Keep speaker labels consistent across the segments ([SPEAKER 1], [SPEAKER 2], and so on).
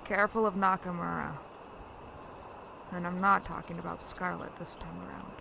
[SPEAKER 1] Careful of Nakamura. And I'm not talking about Scarlet this time around.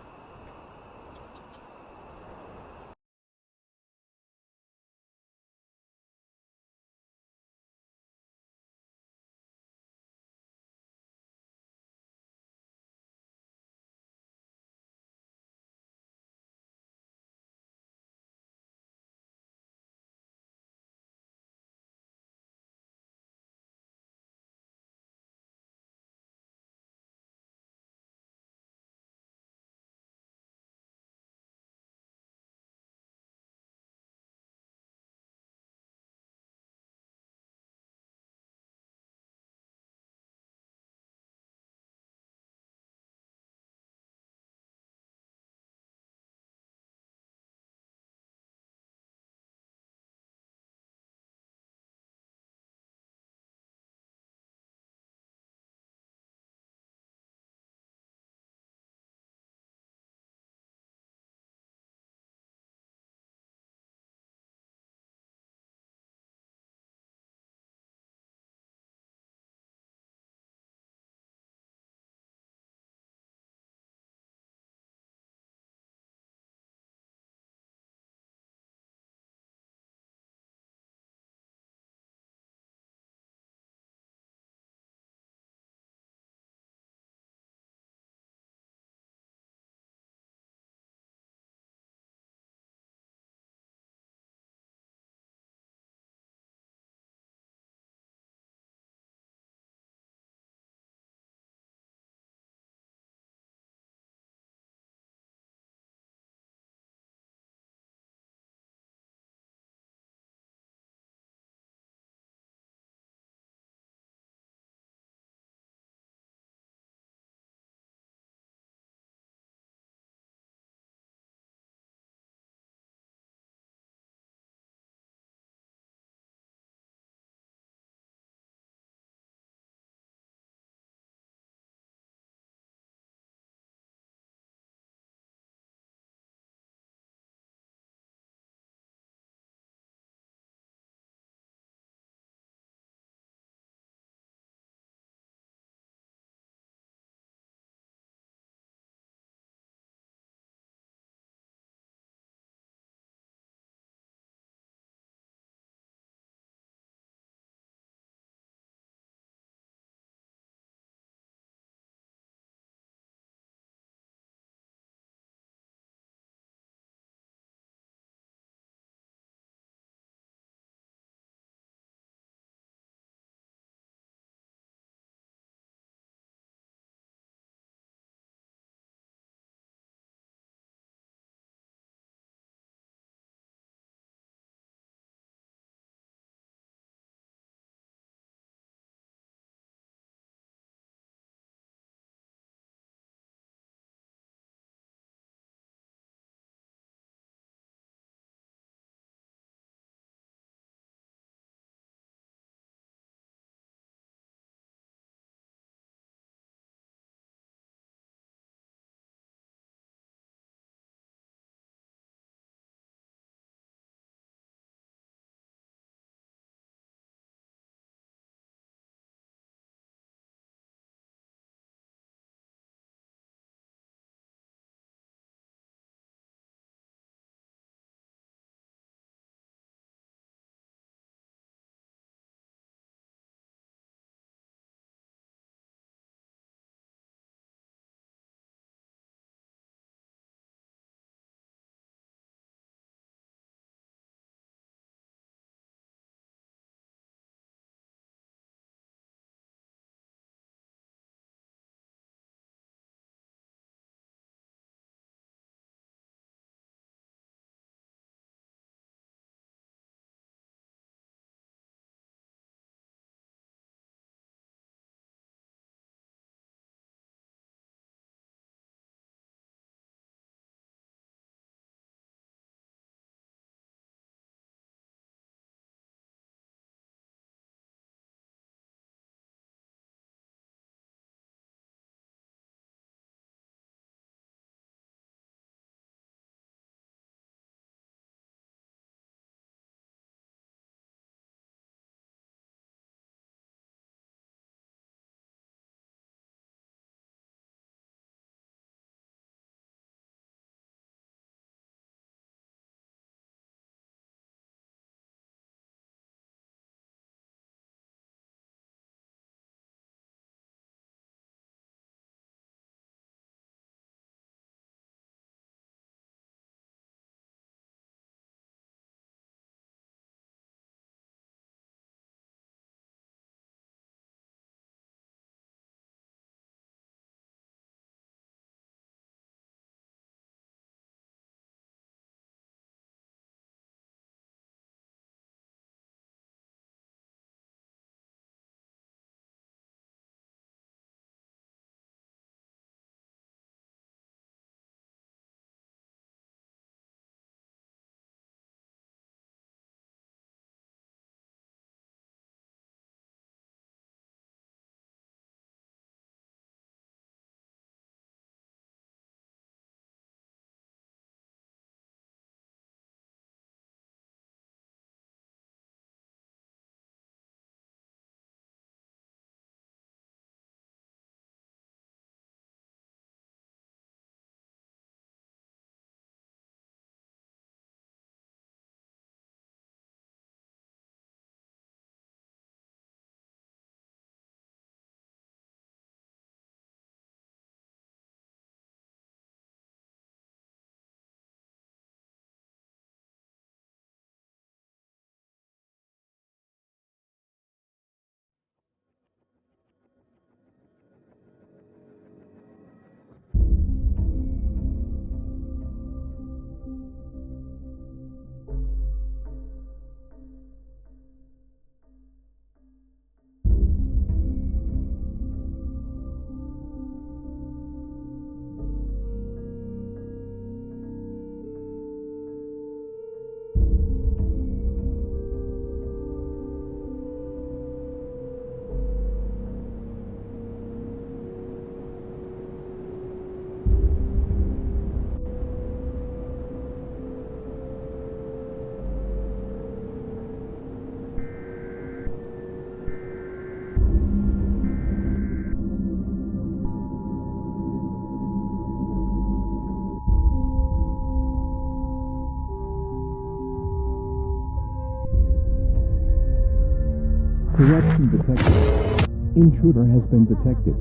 [SPEAKER 2] Intruder has been detected.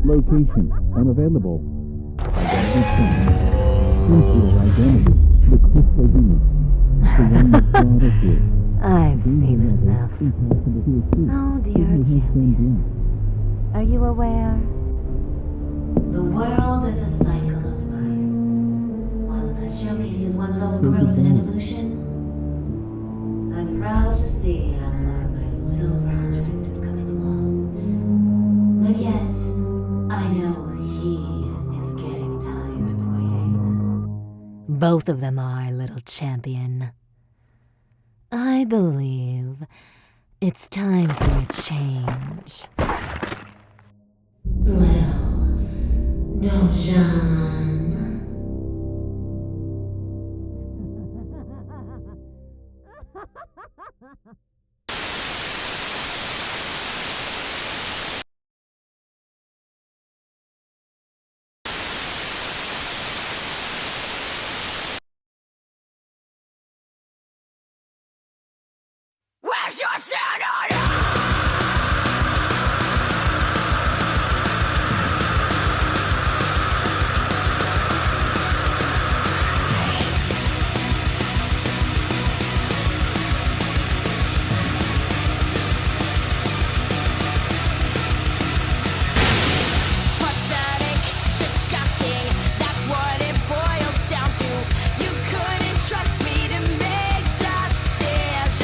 [SPEAKER 2] Location unavailable. Identity changed. Intruder identity. The crystal being. The one that brought us here.
[SPEAKER 3] I've seen enough. Oh, dear champion. Are you aware? The world is a cycle of life. One that showcases one's own growth and evolution. I'm proud to see how far my little project is coming along. But yet, I know he is getting tired of waiting. Both of them are, little champion. I believe it's time for a change. Little Dojan.
[SPEAKER 4] Where's your sanity? Pathetic, disgusting, that's what it boils down to. You couldn't trust me to make decisions.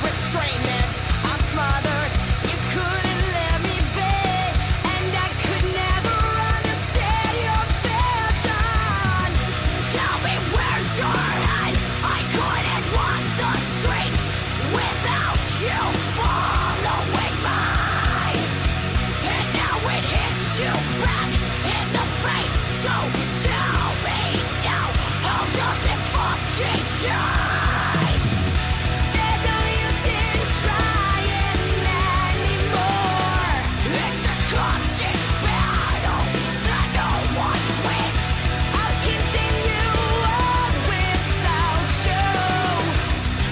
[SPEAKER 4] Restrainment, I'm smothered, you couldn't let me be. And I could never understand your visions. Tell me where's your head? I couldn't walk the streets without you following mine. And now it hits you back in the face. So tell me now, how does it fucking taste? There's no use in trying anymore. It's a constant battle that no one wins. I'll continue on without you.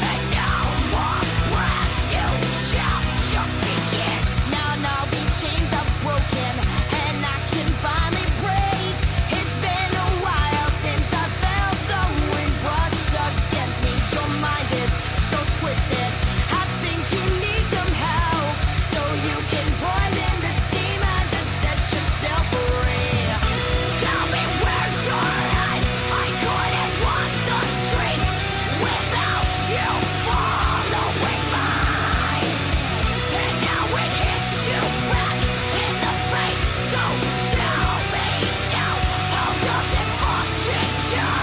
[SPEAKER 4] And now one brand new chapter begins. Now these chains are broken, and I can finally break. It's been a while since I felt the wind brush against me. Your mind is so twisted. I think you need some help, so you can poison the demons and set yourself free. Tell me where's your head? I couldn't walk the streets without you following mine. And now it hits you back in the face. So tell me now, how does it fucking taste?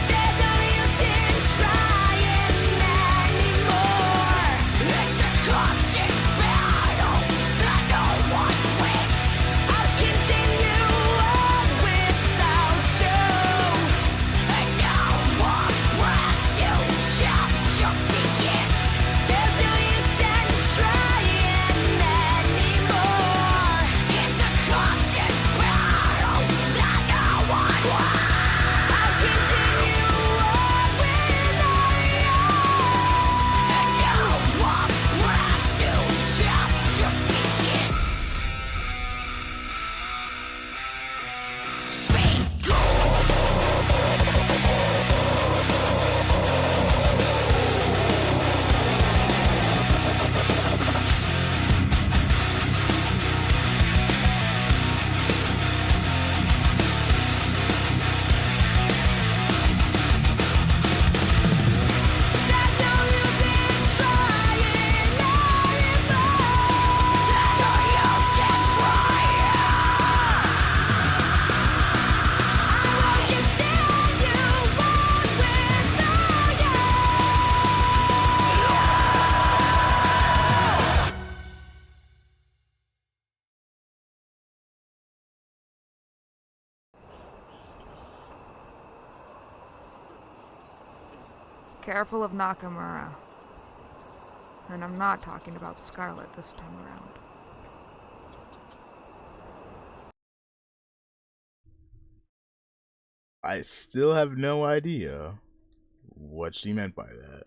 [SPEAKER 4] There's no use in trying anymore. It's a constant battle that no one wins. I'll continue on without you. And now one brand new chapter begins. There's no use in trying anymore. It's a constant battle that no one wins. I'll continue on without you. And now one brand new chapter begins. Be cool. There's no use in trying anymore. There's no use in trying. I will continue on without you.
[SPEAKER 1] Careful of Nakamura. And I'm not talking about Scarlet this time around.
[SPEAKER 5] I still have no idea what she meant by that.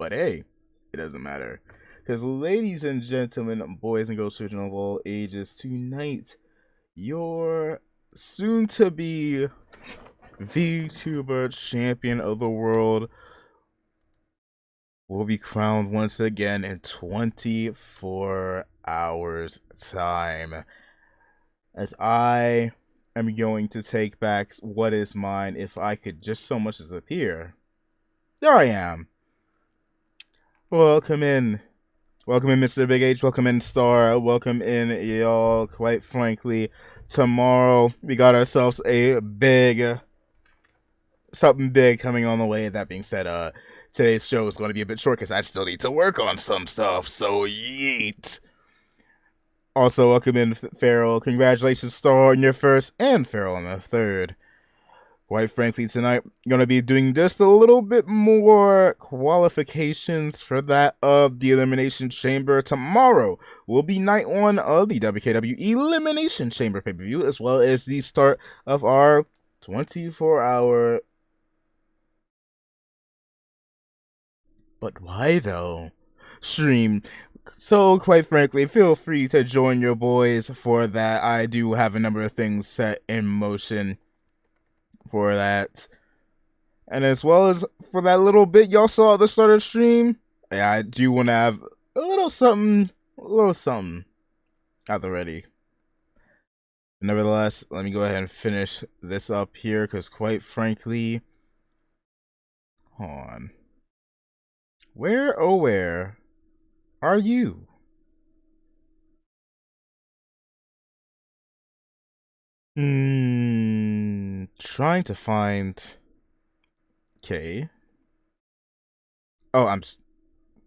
[SPEAKER 5] But hey, it doesn't matter. Because, ladies and gentlemen, boys and girls, children of all ages, tonight, your soon-to-be VTuber champion of the world will be crowned once again in 24 hours time, as I am going to take back what is mine. If I could just so much as appear. There I am. Welcome in, Mr. Big H. Welcome in, Star. Welcome in, y'all. Quite frankly, tomorrow we got ourselves a something big coming on the way. That being said, today's show is going to be a bit short because I still need to work on some stuff, so yeet. Also, welcome in, Farrell. Congratulations, Star, on your first, and Farrell on the third. Quite frankly, tonight, I'm going to be doing just a little bit more qualifications for that of the Elimination Chamber. Tomorrow will be night one of the WKW Elimination Chamber pay-per-view, as well as the start of our 24-hour... But why, though? Stream. So, quite frankly, feel free to join your boys for that. I do have a number of things set in motion for that. And as well as for that little bit y'all saw at the start of the stream, yeah, I do want to have a little something at the ready. Nevertheless, let me go ahead and finish this up here, because quite frankly, hold on. Where, oh where are you? Trying to find... Okay. Oh,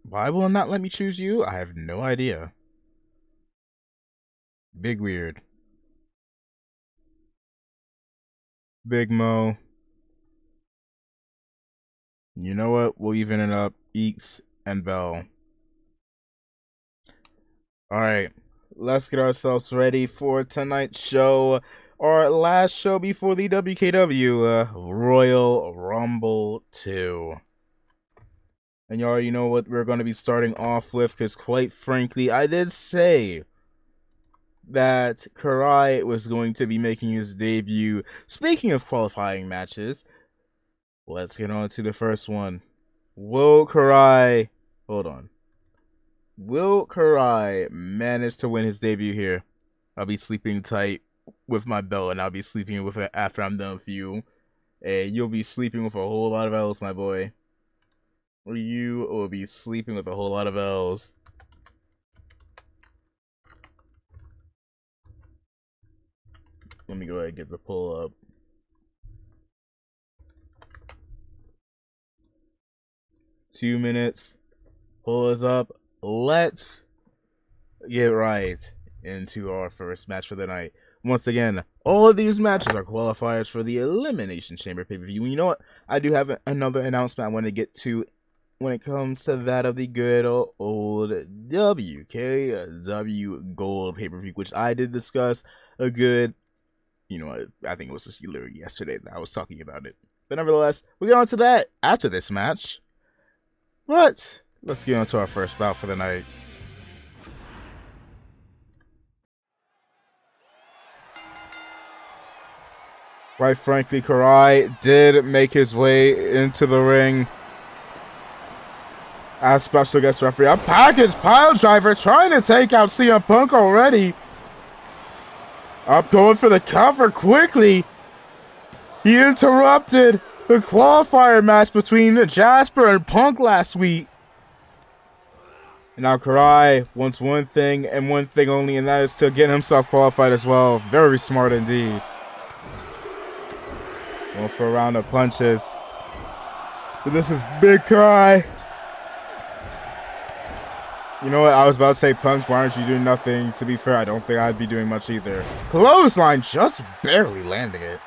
[SPEAKER 5] why will it not let me choose you? I have no idea. Big weird. Big Mo. You know what? We'll even it up. Eeks and Bell. Alright. Let's get ourselves ready for tonight's show. Our last show before the WKW Royal Rumble 2. And you already know what we're going to be starting off with, because quite frankly, I did say that Karai was going to be making his debut. Speaking of qualifying matches, let's get on to the first one. Will Karai manage to win his debut here? I'll be sleeping tight with my belt, and I'll be sleeping with it after I'm done with you. Hey, you'll be sleeping with a whole lot of L's, my boy. You will be sleeping with a whole lot of L's. Let me go ahead and get the pull up. Two minutes. Pull us up. Let's get right into our first match for the night. Once again, all of these matches are qualifiers for the Elimination Chamber pay-per-view. You know what? I do have another announcement I want to get to when it comes to that of the good old WKW Gold pay-per-view, which I did discuss a good, I think it was just literally yesterday that I was talking about it. But nevertheless, we'll get on to that after this match. But let's get on to our first bout for the night. Quite frankly, Karai did make his way into the ring as special guest referee. A package pile driver trying to take out CM Punk already. Up going for the cover quickly. He interrupted the qualifier match between Jasper and Punk last week. And now Karai wants one thing and one thing only, and that is to get himself qualified as well. Very smart indeed. Going for a round of punches. But this is Big Karai. You know what? I was about to say, Punk, why aren't you doing nothing? To be fair, I don't think I'd be doing much either. Clothesline, just barely landing it.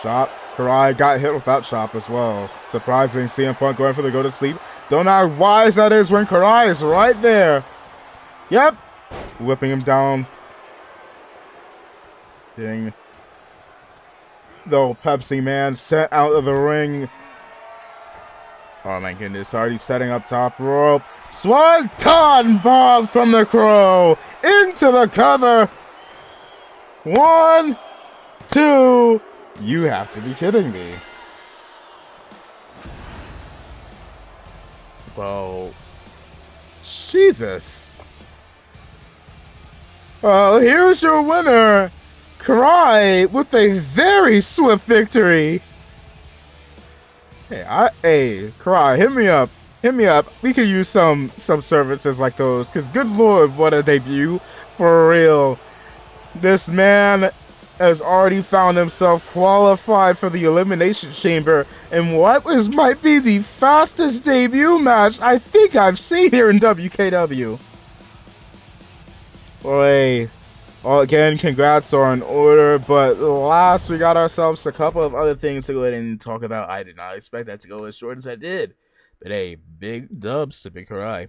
[SPEAKER 5] Chop. Karai got hit without chop as well. Surprising, CM Punk going for the go to sleep. Don't know how wise that is when Karai is right there. Yep. Whipping him down. Getting the old Pepsi Man sent out of the ring. Oh my goodness, already setting up top rope. Swanton bomb from the Crow into the cover. 1, 2. You have to be kidding me. Well, Jesus. Well, here's your winner, Karai, with a very swift victory. Hey, Karai, hit me up. Hit me up. We could use some services like those, because good lord, what a debut. For real. This man has already found himself qualified for the Elimination Chamber in might be the fastest debut match I think I've seen here in WKW. Well, hey, well, again, congrats are in order, but last we got ourselves a couple of other things to go ahead and talk about. I did not expect that to go as short as I did, but hey, big dubs to Big Karai.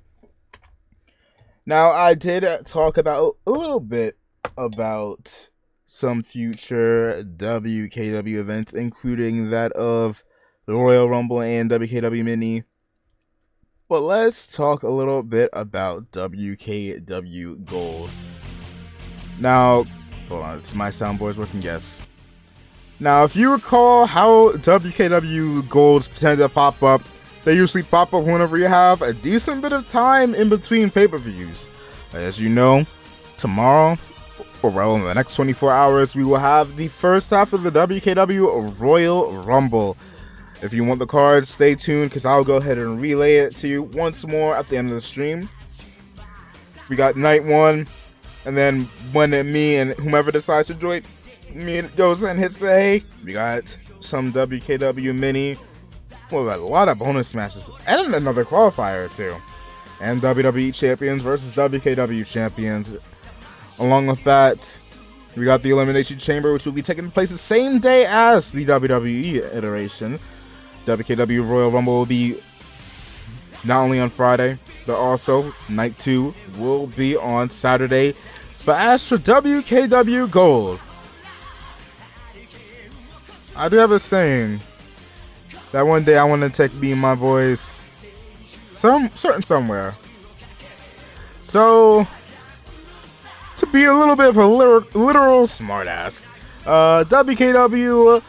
[SPEAKER 5] Now, I did talk about a little bit about some future WKW events, including that of the Royal Rumble and WKW Mini. But let's talk a little bit about WKW Gold. Now, hold on, it's my soundboard's working, yes. Now, if you recall how WKW Golds tend to pop up, they usually pop up whenever you have a decent bit of time in between pay-per-views. As you know, tomorrow, or well, in the next 24 hours, we will have the first half of the WKW Royal Rumble. If you want the card, stay tuned, because I'll go ahead and relay it to you once more at the end of the stream. We got night 1, and then when me and whomever decides to join me goes and hits the hay, we got some WKW Mini. Well, a lot of bonus matches, and another qualifier too. And WWE Champions versus WKW Champions. Along with that, we got the Elimination Chamber, which will be taking place the same day as the WWE iteration. WKW Royal Rumble will be not only on Friday, but also Night 2 will be on Saturday. But as for WKW Gold, I do have a saying that one day I want to take me and my boys somewhere. So, to be a little bit of a literal smartass, WKW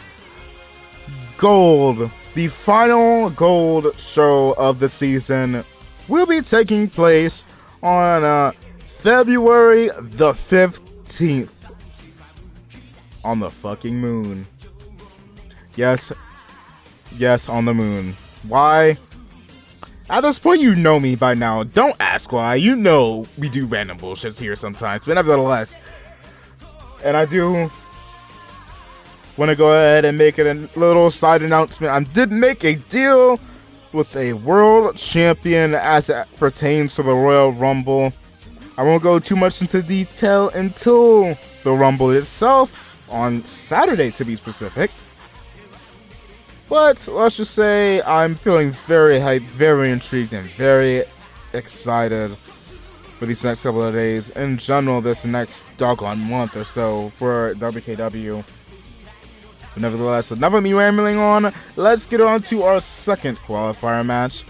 [SPEAKER 5] Gold, the final Gold show of the season, will be taking place on February the 15th on the fucking moon. Yes, on the moon. Why? At this point, you know me by now. Don't ask why. You know we do random bullshits here sometimes. But nevertheless, and I do want to go ahead and make it a little side announcement. I did make a deal with a world champion as it pertains to the Royal Rumble. I won't go too much into detail until the Rumble itself, on Saturday to be specific. But let's just say I'm feeling very hyped, very intrigued, and very excited for these next couple of days. In general, this next doggone month or so for WKW. But nevertheless, enough of me rambling on. Let's get on to our second qualifier match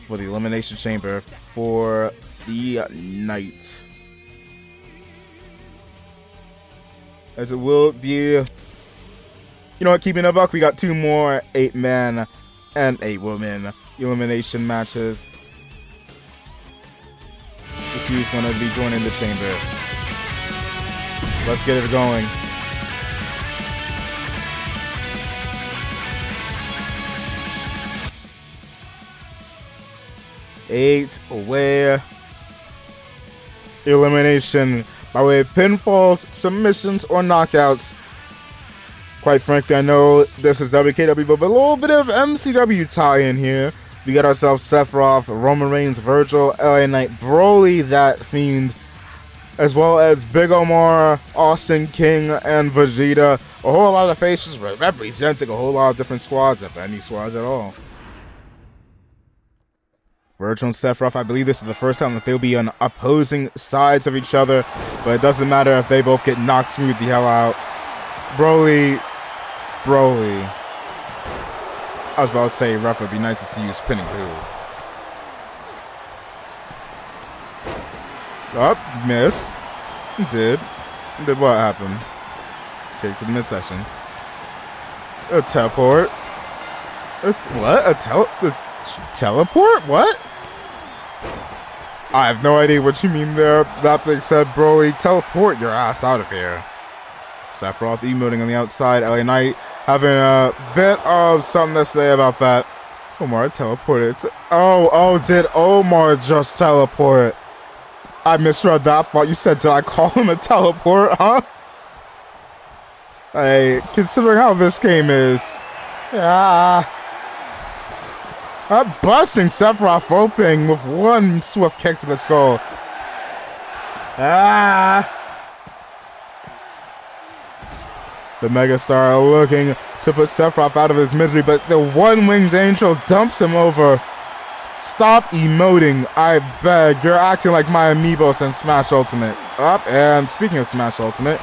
[SPEAKER 5] for the Elimination Chamber for the night. As it will be... You know what, keeping it buck, we got 2 more 8-man and 8-woman elimination matches. If who's going to be joining the chamber. Let's get it going. Eight-way elimination by way of pinfalls, submissions, or knockouts. Quite frankly, I know this is WKW, but a little bit of MCW tie-in here. We got ourselves Sephiroth, Roman Reigns, Virgil, LA Knight, Broly, that Fiend, as well as Big Omar, Austin King, and Vegeta. A whole lot of faces representing a whole lot of different squads, if any squads at all. Virgil and Sephiroth, I believe this is the first time that they'll be on opposing sides of each other, but it doesn't matter if they both get knocked smooth the hell out. Broly. I was about to say, ref, would be nice to see you spinning who. Oh, miss. Did what happened? Kick to the midsection. A teleport. What? A teleport? What? I have no idea what you mean there. That being said, Broly, teleport your ass out of here. Sephiroth emoting on the outside. LA Knight having a bit of something to say about that. Omar teleported. Oh, did Omar just teleport? I misread that. I thought you said, did I call him a teleport, huh? Hey, considering how this game is. Yeah. I'm busting Sephiroth open with one swift kick to the skull. The Megastar looking to put Sephiroth out of his misery, but the one-winged angel dumps him over. Stop emoting, I beg. You're acting like my amiibos in Smash Ultimate. Up, and speaking of Smash Ultimate,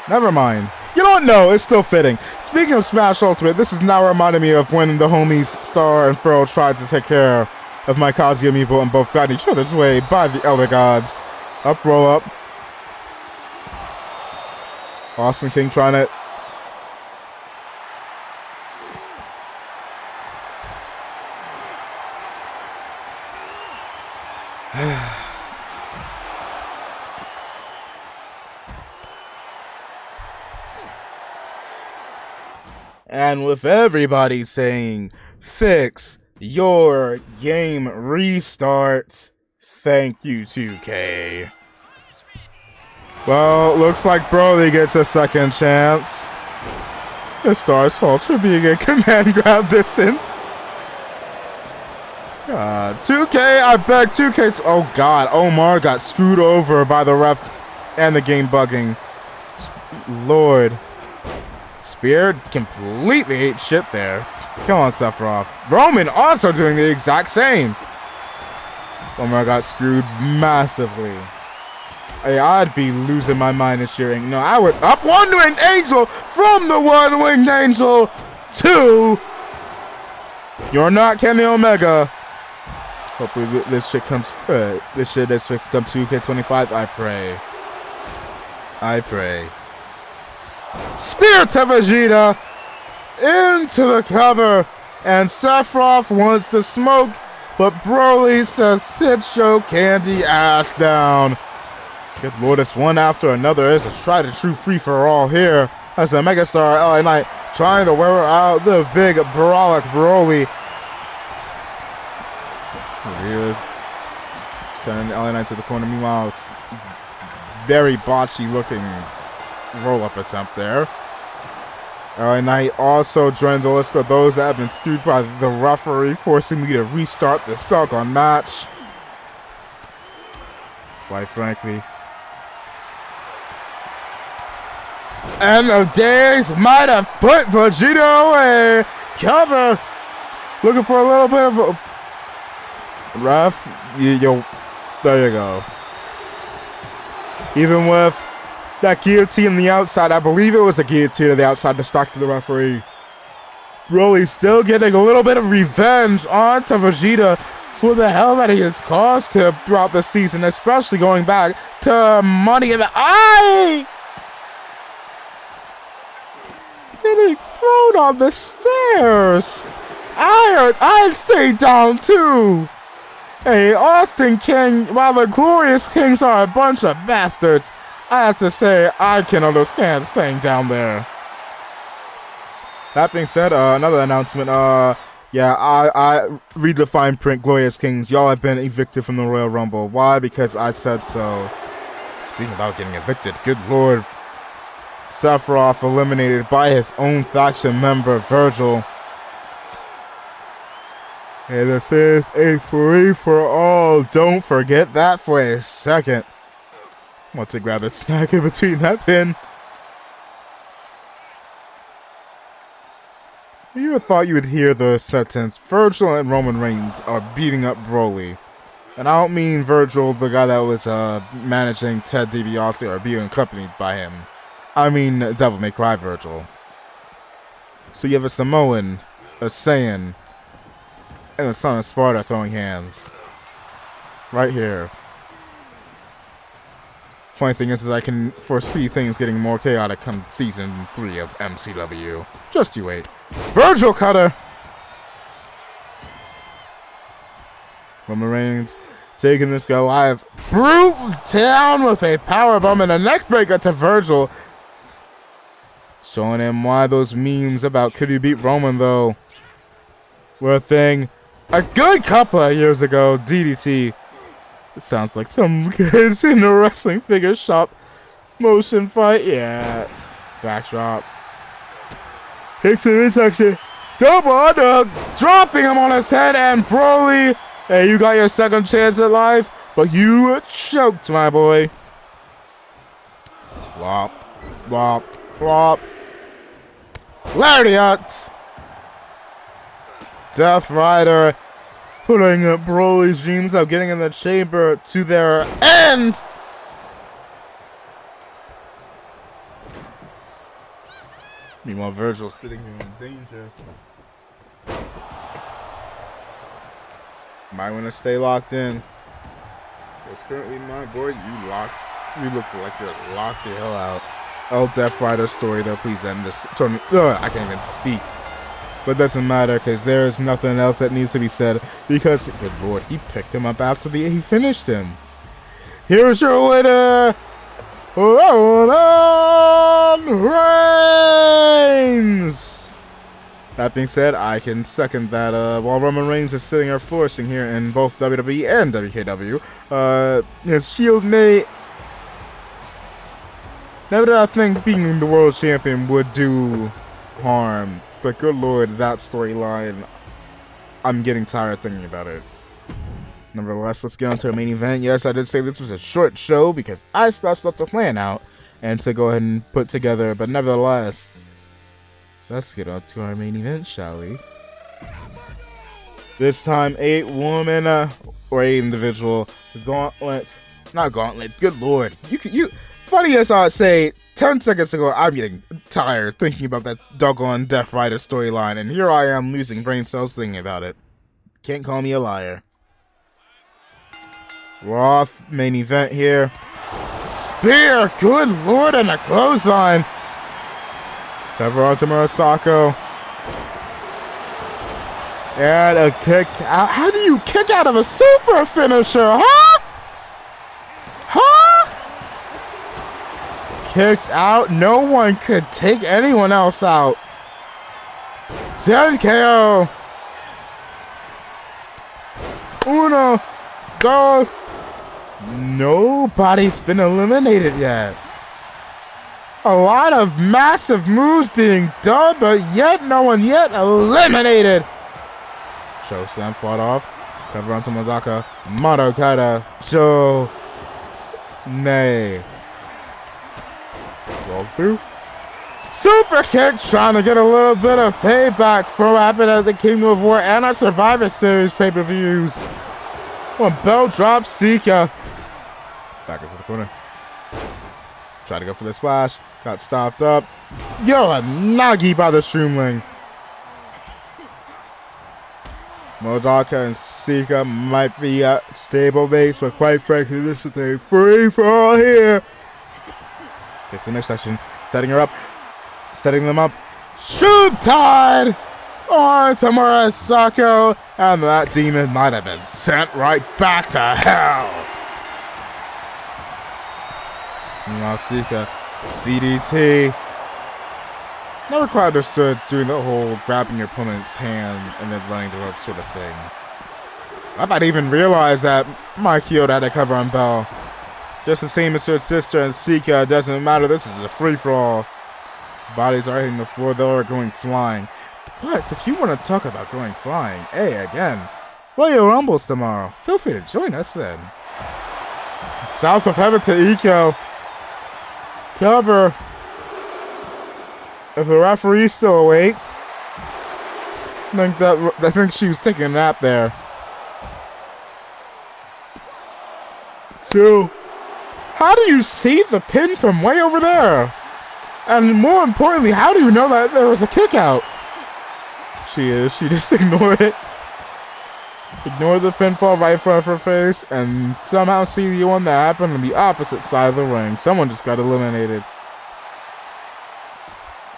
[SPEAKER 5] never mind. You don't know, it's still fitting. Speaking of Smash Ultimate, this is now reminding me of when the homies Star and Furl tried to take care of my Kazuya amiibo and both got each other's way by the Elder Gods. Up, roll up. Austin King trying to... And with everybody saying, fix your game restart, thank you, 2K. Well, looks like Broly gets a second chance. The Star's fault for being a command grab distance. God, 2K, I beg, 2K. Oh God, Omar got screwed over by the ref and the game bugging. Lord. Spear completely ate shit there. Come on, Sephiroth. Roman also doing the exact same. Omar got screwed massively. Hey, I'd be losing my mind and cheering. No, I would up one-winged angel from the one-winged angel to you're not Kenny Omega. Hopefully this shit comes. This fix comes to UK25. I pray. Spear to Vegeta into the cover, and Sephiroth wants to smoke, but Broly says, "Sit your candy ass down." Good lord, it's one after another. It's a try to true free for all here. As the Megastar LA Knight trying to wear out the big brawlic Broly. Here he is, sending LA Knight to the corner. Meanwhile, it's very botchy looking roll-up attempt there. LA Knight also joined the list of those that have been screwed by the referee, forcing me to restart the doggone match. Quite frankly. And the days might have put Vegeta away. Cover. Looking for a little bit of a ref. There you go. Even with that guillotine on the outside, I believe it was a guillotine on the outside to stock to the referee. Broly still getting a little bit of revenge onto Vegeta for the hell that he has caused him throughout the season, especially going back to Money in the Eye. Getting thrown on the stairs. I'd stay down too. Hey, Austin King, while the Glorious Kings are a bunch of bastards, I have to say, I can understand staying down there. That being said, another announcement. Yeah, I read the fine print, Glorious Kings. Y'all have been evicted from the Royal Rumble. Why? Because I said so. Speaking about getting evicted, good lord. Sephiroth eliminated by his own faction member, Virgil. Hey, this is a free-for-all. Don't forget that for a second. Want to grab a snack in between that pin. You ever thought you would hear the sentence, Virgil and Roman Reigns are beating up Broly? And I don't mean Virgil, the guy that was managing Ted DiBiase or being accompanied by him. I mean Devil May Cry Virgil. So you have a Samoan, a Saiyan, and a Son of Sparta throwing hands. Right here. Funny thing is I can foresee things getting more chaotic come season 3 of MCW. Just you wait. Virgil Cutter! Roman Reigns taking this guy live. Brute down with a powerbomb and a neckbreaker to Virgil. Showing him why those memes about could you beat Roman though were a thing a good couple of years ago. DDT. It sounds like some kids in a wrestling figure shop motion fight. Yeah. Backdrop. Hits the midsection. Double under. Dropping him on his head and Broly. Hey, you got your second chance at life, but you choked, my boy. Wop. Wop. Wop. Lariat. Death Rider. Putting Broly's dreams of getting in the chamber to their end. Meanwhile, Virgil sitting here in danger. Might want to stay locked in. Because currently, my boy, you look like you're locked the hell out. Oh, Death Rider story though, please end this. I can't even speak. But it doesn't matter because there's nothing else that needs to be said because, good lord, he picked him up after he finished him. Here's your winner, Roman Reigns! That being said, I can second that while Roman Reigns is sitting here flourishing here in both WWE and WKW, his Shield may... Never did I think being the world champion would do harm. But good lord, that storyline, I'm getting tired thinking about it. Nevertheless, let's get on to the main event. Yes, I did say this was a short show because I still have stuff to plan out and to go ahead and put together. But nevertheless, let's get on to our main event, shall we? This time, 8 woman or 8 individual gauntlet. Not gauntlet, good lord. Funny as I say, 10 seconds ago, I'm getting tired thinking about that doggone Death Rider storyline, and here I am losing brain cells thinking about it. Can't call me a liar. Roth, main event here. Spear, good lord, and a clothesline. Cover onto Murasako. And a kick out. How do you kick out of a super finisher, huh? Kicked out. No one could take anyone else out. ZKO. Uno. Dos. Nobody's been eliminated yet. A lot of massive moves being done, but yet no one yet eliminated. Show Slam fought off. Cover onto Madaka. Madokata. Show. Nay. Roll through. Super kick, trying to get a little bit of payback for what happened at the Kingdom of War and our Survivor Series pay-per-views. One bell drop, Sika. Back into the corner. Tried to go for the splash. Got stopped up. Yo, a Nagi by the Shroomling. Modaka and Sika might be at stable base, but quite frankly, this is a free-for-all here. Gets the next section. Setting her up. Setting them up. Shoot Tide on to Murasako. And that demon might have been sent right back to hell. Masika. DDT. Never quite understood doing the whole grabbing your opponent's hand and then running the rope sort of thing. I might even realize that my Kyoto had to cover on Bell. Just the same as her sister and Sika, it doesn't matter. This is a free-for-all. Bodies are hitting the floor, they are going flying. But if you want to talk about going flying, hey, again, Royal Rumbles tomorrow. Feel free to join us then. South of Heaven to Iko. Cover. If the referee's still awake, I think she was taking a nap there. 2. How do you see the pin from way over there? And more importantly, how do you know that there was a kick out? She is. She just ignored it. Ignore the pinfall right in front of her face and somehow see the one that happened on the opposite side of the ring. Someone just got eliminated.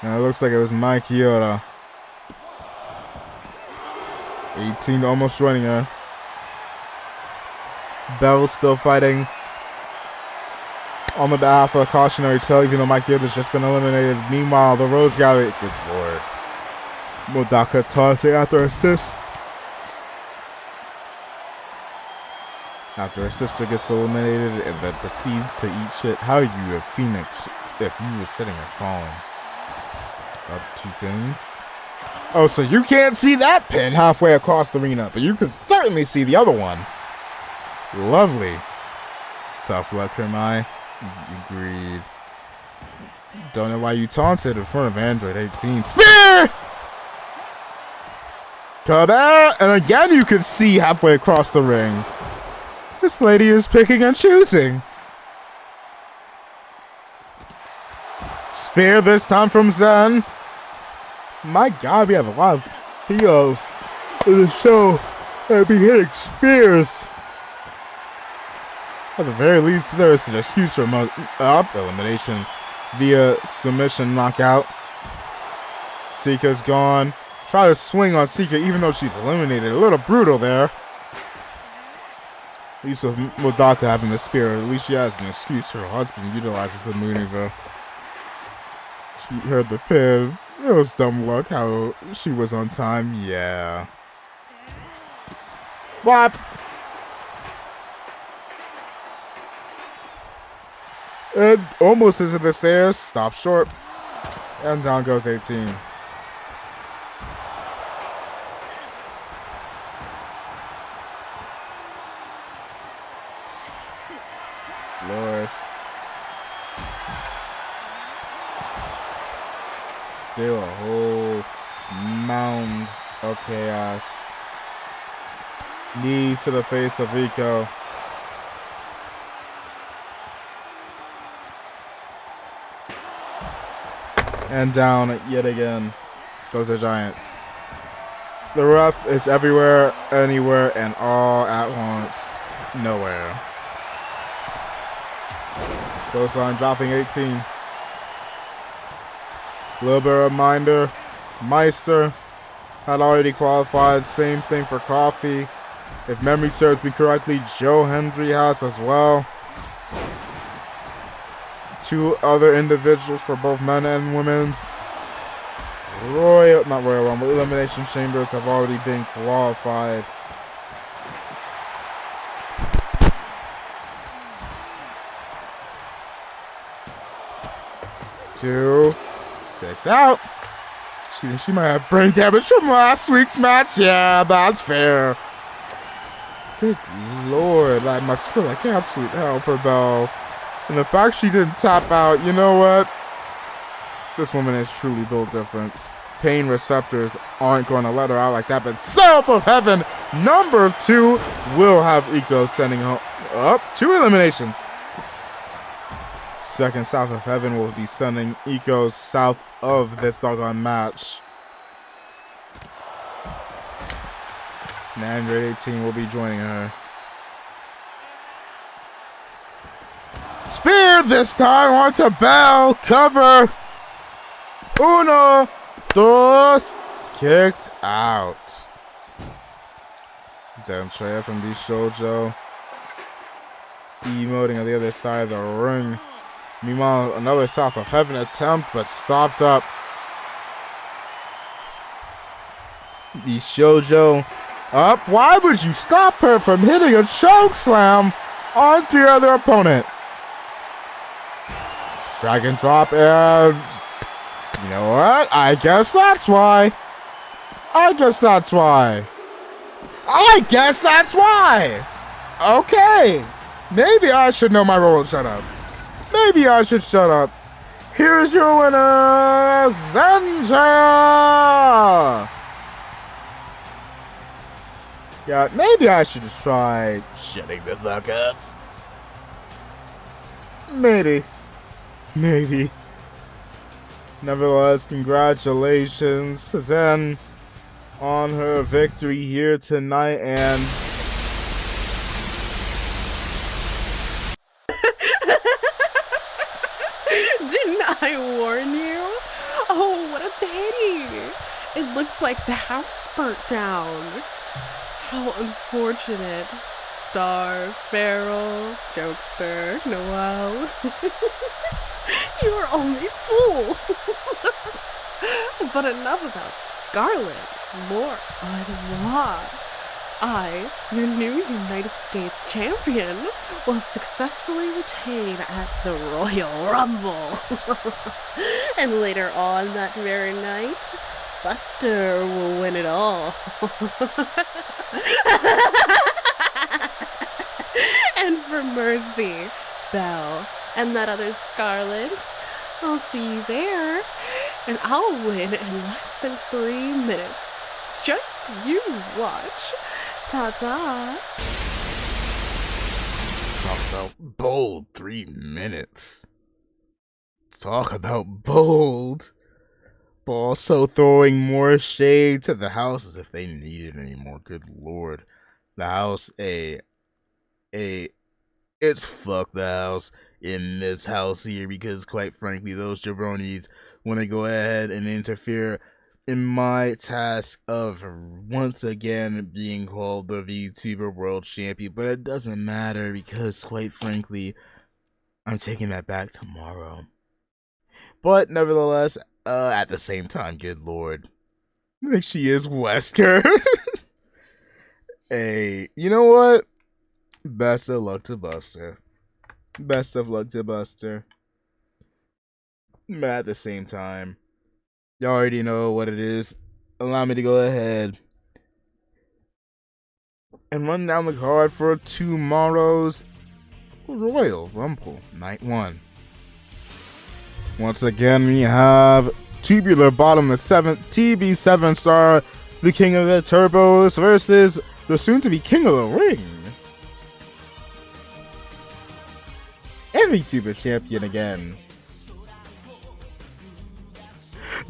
[SPEAKER 5] And it looks like it was Mai Kyoto. 18 almost joining her. Bell's still fighting on the behalf of a cautionary tale, even though Mai Kyoto's just been eliminated. Meanwhile, the Rose Gallery. Good lord. Modaka taunting after assist. After her sister gets eliminated and then proceeds to eat shit. How are you a Phoenix if you were sitting or falling? Up 2 pins. Oh, so you can't see that pin halfway across the arena, but you can certainly see the other one. Lovely. Tough luck, Hermai. Agreed. Don't know why you taunted in front of Android 18. Spear! Come out! And again you can see halfway across the ring. This lady is picking and choosing. Spear this time from Zen. My god, we have a lot of Theos in the show that be hitting spears. At the very least, there is an excuse for elimination via submission knockout. Sika's gone. Try to swing on Sika even though she's eliminated. A little brutal there. At least with Modaka having the spear, at least she has an excuse. Her husband utilizes the maneuver. She heard the pin. It was dumb luck how she was on time. Yeah. Whap! And almost into the stairs. Stop short. And down goes 18. Lord. Still a whole mound of chaos. Knee to the face of Rico. And down yet again goes the Giants. The ref is everywhere, anywhere, and all at once. Nowhere. Clothesline dropping 18. Little bit of reminder. Meister had already qualified. Same thing for Coffee. If memory serves me correctly, Joe Hendry has as well. 2 other individuals for both men and women's not Royal Rumble, Elimination Chambers have already been qualified. Two picked out. She might have brain damage from last week's match. Yeah, that's fair. Good lord, I must feel like absolute hell for Belle. And the fact she didn't tap out, you know what? This woman is truly built different. Pain receptors aren't going to let her out like that. But South of Heaven, number 2, will have Iko sending her up 2 eliminations. Second South of Heaven will be sending Iko south of this doggone match. And Android 18 will be joining her. Spear this time onto Belle. Cover. Uno, dos. Kicked out. Zantrea from the Shoujo. Emoting on the other side of the ring. Meanwhile, another South of Heaven attempt, but stopped up. The Shoujo up. Why would you stop her from hitting a choke slam onto your other opponent? Drag and drop, and you know what? I guess that's why. Okay. Maybe I should know my role and shut up. Here's your winner, Zantrea. Yeah, maybe I should just try shutting the fuck up. Maybe. Nevertheless, congratulations to Zen. on her victory here tonight, and
[SPEAKER 6] Didn't I warn you? Oh, what a pity. It looks like the house burnt down. How unfortunate. Star, Feral, Jokester, Noel. You are all made fools. But enough about Scarlet. More on moi. I, your new United States champion, will successfully retain at the Royal Rumble. And later on that very night, Buster will win it all. And for Mercy, Belle, and that other Scarlet, I'll see you there. And I'll win in less than 3 minutes. Just you watch. Ta-ta.
[SPEAKER 5] talk about bold 3 minutes. Talk about bold. But also throwing more shade to the house as if they needed any more. Good lord. The house, it's fuck the house in this house here, because quite frankly, those jabronis, when they go ahead and interfere in my task of once again being called the VTuber World Champion, but it doesn't matter because quite frankly, I'm taking that back tomorrow. But nevertheless, at the same time, good lord, I think she is Wesker. Hey, you know what? Best of luck to Buster. Best of luck to Buster. But at the same time, y'all already know what it is. Allow me to go ahead and run down the card for tomorrow's Royal Rumble Night 1. Once again, we have Tubular Bottom the 7th, TB7 Star, the King of the Turbos, versus the soon-to-be King of the Ring, and VTuber Champion again.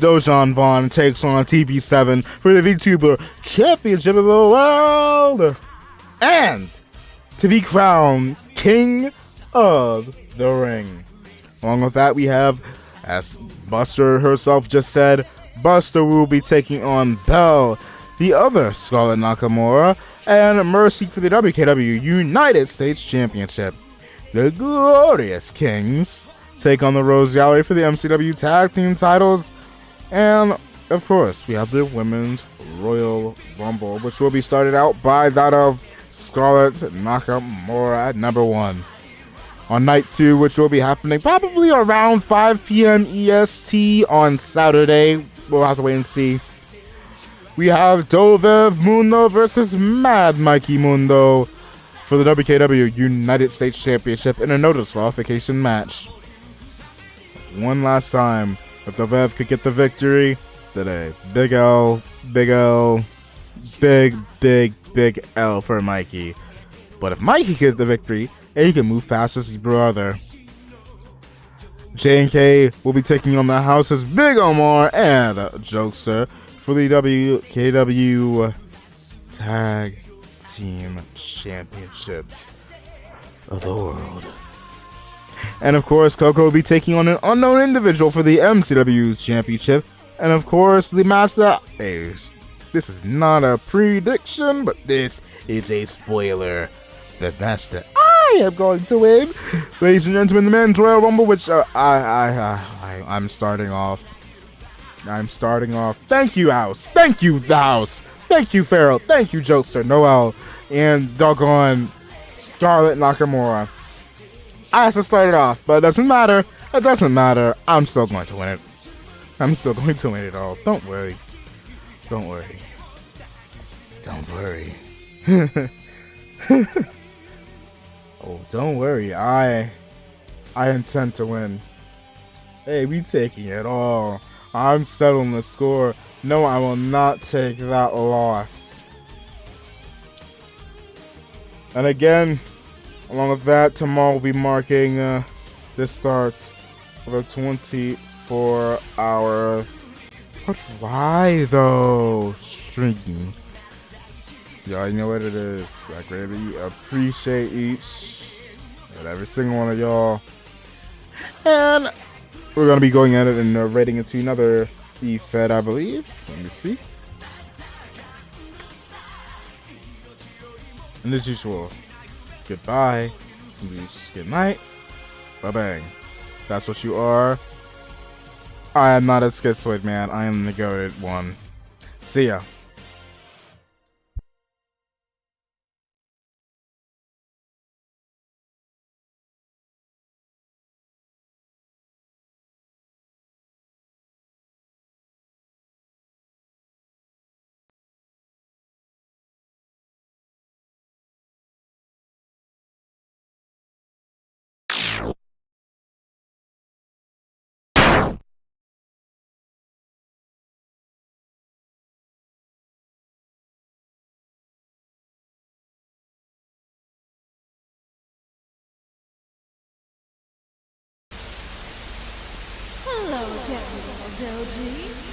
[SPEAKER 5] Dojon Vaughn takes on TB7 for the VTuber Championship of the World, and to be crowned King of the Ring. Along with that, we have, as Buster herself just said, Buster will be taking on Belle, the other Scarlet Nakamura, and Mercy for the WKW United States Championship. The Glorious Kings take on the Rose Gallery for the MCW Tag Team titles. And, of course, we have the Women's Royal Rumble, which will be started out by that of Scarlet Nakamura at number 1. On night 2, which will be happening probably around 5 p.m. EST on Saturday. We'll have to wait and see. We have Dovev Mundo versus Mad Mikey Mundo for the WKW United States Championship in a no disqualification match. One last time, if Dovev could get the victory today. Big L, big L, big L for Mikey. But if Mikey gets the victory, he can move past his brother. J&K will be taking on the house's Big Omar and Jokester for the WKW Tag Team Championships of the world. And of course, Coco will be taking on an unknown individual for the MCW Championship. And of course, the match that is, this is not a prediction, but this is a spoiler. The match that I am going to win, ladies and gentlemen, the Men's Royal Rumble, which I'm starting off. Thank you, House. Thank you, the House. Thank you, Feral. Thank you, Jokester, Noel, and doggone Scarlet Nakamura. I have to start it off, but it doesn't matter. It doesn't matter. I'm still going to win it. I'm still going to win it all. Don't worry. Don't worry. Don't worry. Oh, don't worry. I intend to win. Hey, we taking it all. I'm settling the score. No, I will not take that loss. And again, along with that, tomorrow will be marking the start of a 24-hour But why though? Streaking. Y'all know what it is. I greatly appreciate each and every single one of y'all. And we're gonna be going at it and rating into another E-Fed, I believe. Let me see. And as usual, goodbye, good night, bye bang. That's what you are. I am not a schizoid man. I am the goated one. See ya.
[SPEAKER 4] Hello, General Doji.